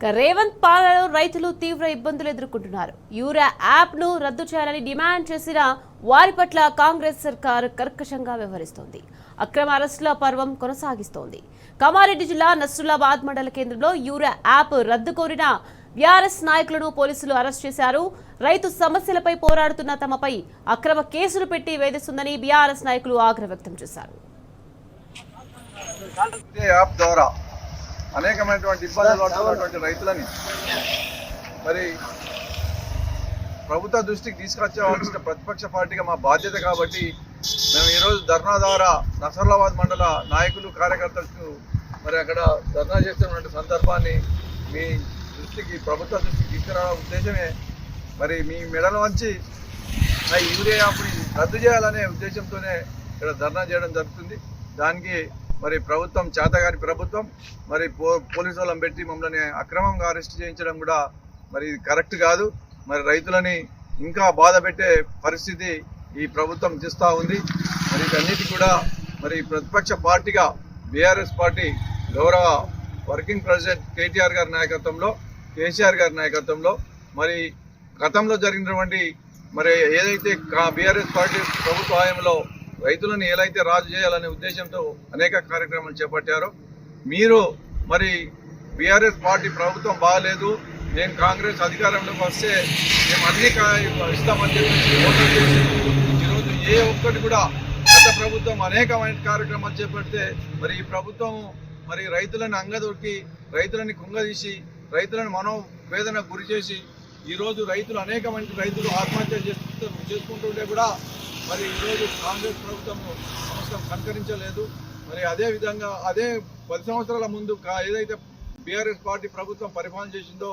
రేవంత్ పాలనలో రైతులు తీవ్ర ఇబ్బందులు ఎదుర్కొంటున్నారు. యూరియా యాప్ ను రద్దు చేయాలని డిమాండ్ చేసిన వారి పట్ల కాంగ్రెస్ సర్కార్ కర్కశంగా వ్యవహరిస్తోంది. అక్రమ అరెస్టుల పర్వం కొనసాగిస్తోంది. కామారెడ్డి జిల్లా నస్రుల్లాబాద్ మండల కేంద్రంలో యూరియా యాప్ రద్దు కోరిన బీఆర్ఎస్ నాయకులను పోలీసులు అరెస్ట్ చేశారు. రైతు సమస్యలపై పోరాడుతున్న తమపై అక్రమ కేసులు పెట్టి వేధిస్తుందని బీఆర్ఎస్ నాయకులు ఆగ్రహం వ్యక్తం చేశారు. అనేకమైనటువంటి ఇబ్బందులు పడుతున్నటువంటి రైతులని మరి ప్రభుత్వ దృష్టికి తీసుకొచ్చేవాల్సిన ప్రతిపక్ష పార్టీగా మా బాధ్యత కాబట్టి మేము ఈరోజు ధర్నా ద్వారా నసరులాబాద్ మండల నాయకులు కార్యకర్తలకు మరి అక్కడ ధర్నా చేస్తున్నటువంటి సందర్భాన్ని మీ దృష్టికి ప్రభుత్వ దృష్టికి తీసుకురావడం ఉద్దేశమే. మరి మీ మెడల వంచి యూరియా యాప్ని రద్దు చేయాలనే ఉద్దేశంతోనే ఇక్కడ ధర్నా చేయడం జరుగుతుంది. దానికి మరి ప్రభుత్వం చేతగాని ప్రభుత్వం మరి పోలీసు వాళ్ళని పెట్టి మమ్మల్ని అక్రమంగా అరెస్ట్ చేయించడం కూడా మరి కరెక్ట్ కాదు. మరి రైతులని ఇంకా బాధ పెట్టే పరిస్థితి ఈ ప్రభుత్వం చేస్తూ ఉంది. మరి వీటన్నిటి కూడా మరి ప్రతిపక్ష పార్టీగా బీఆర్ఎస్ పార్టీ గౌరవ వర్కింగ్ ప్రెసిడెంట్ కేటీఆర్ గారి నాయకత్వంలో, కేసీఆర్ గారి నాయకత్వంలో మరి గతంలో జరిగినటువంటి మరి ఏదైతే బీఆర్ఎస్ పార్టీ ప్రభుత్వ హయాంలో రైతులను ఏదైతే రాజు చేయాలనే ఉద్దేశంతో అనేక కార్యక్రమాలు చేపట్టారో, మీరు మరి బీఆర్ఎస్ పార్టీ ప్రభుత్వం బాగాలేదు, నేను కాంగ్రెస్ అధికారంలోకి వస్తే మేము అన్ని ఇస్తామని చెప్పేసి ఈరోజు ఏ ఒక్కటి కూడా గత ప్రభుత్వం అనేకమైన కార్యక్రమాలు చేపడితే మరి ఈ ప్రభుత్వం మరి రైతులను అంగదొక్కి రైతులని కుంగదీసి రైతులను మనోవేదన గురి చేసి ఈరోజు రైతులు అనేకమైన రైతులు ఆత్మహత్య చేసుకుంటుంటే కూడా మరి ఈరోజు కాంగ్రెస్ ప్రభుత్వం కనుకరించలేదు. మరి అదేవిధంగా అదే 10 సంవత్సరాల ముందు ఏదైతే బీఆర్ఎస్ పార్టీ ప్రభుత్వం పరిపాలన చేసిందో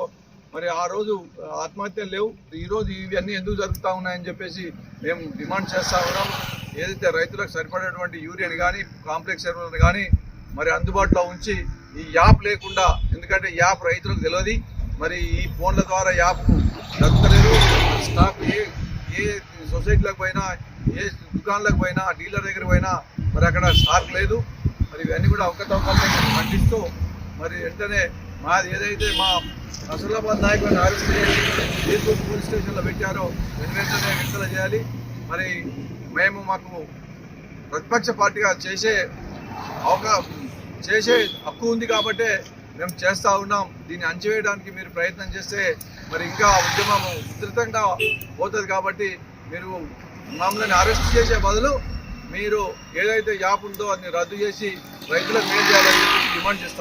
మరి ఆ రోజు ఆత్మహత్యలు లేవు. ఈరోజు ఇవన్నీ ఎందుకు జరుగుతూ ఉన్నాయని చెప్పేసి మేము డిమాండ్ చేస్తూ ఉన్నాం. ఏదైతే రైతులకు సరిపడేటువంటి యూరియాని కానీ కాంప్లెక్స్ ఎరువులను కానీ మరి అందుబాటులో ఉంచి ఈ యాప్ లేకుండా, ఎందుకంటే యాప్ రైతులకు తెలియదు. మరి ఈ ఫోన్ల ద్వారా యాప్ దొరకలేదు. స్టాక్ ఏ సొసైటీలకు పోయినా, ఏ దుకాణాలకు పోయినా, డీలర్ దగ్గర పోయినా మరి అక్కడ స్టాక్ లేదు. మరి ఇవన్నీ కూడా అవకతవకలను ఖండిస్తూ మరి వెంటనే మాది ఏదైతే మా నసరుల్లాబాద్ నాయకులను అరెస్ట్ చేసి పోలీస్ స్టేషన్లో పెట్టారో వెంటనే విడుదల చేయాలి. మరి మాకు ప్రతిపక్ష పార్టీగా చేసే హక్కు ఉంది కాబట్టే మేము చేస్తూ ఉన్నాం. దీన్ని అణచివేయడానికి మీరు ప్రయత్నం చేస్తే మరి ఇంకా ఉద్యమం విస్తృతంగా పోతుంది. కాబట్టి మీరు మమ్మల్ని అరెస్ట్ చేసే బదులు మీరు ఏదైతే యాప్ ఉందో అది రద్దు చేసి రైతులకు మేలు చేయాలని డిమాండ్ చేస్తా ఉన్నాం.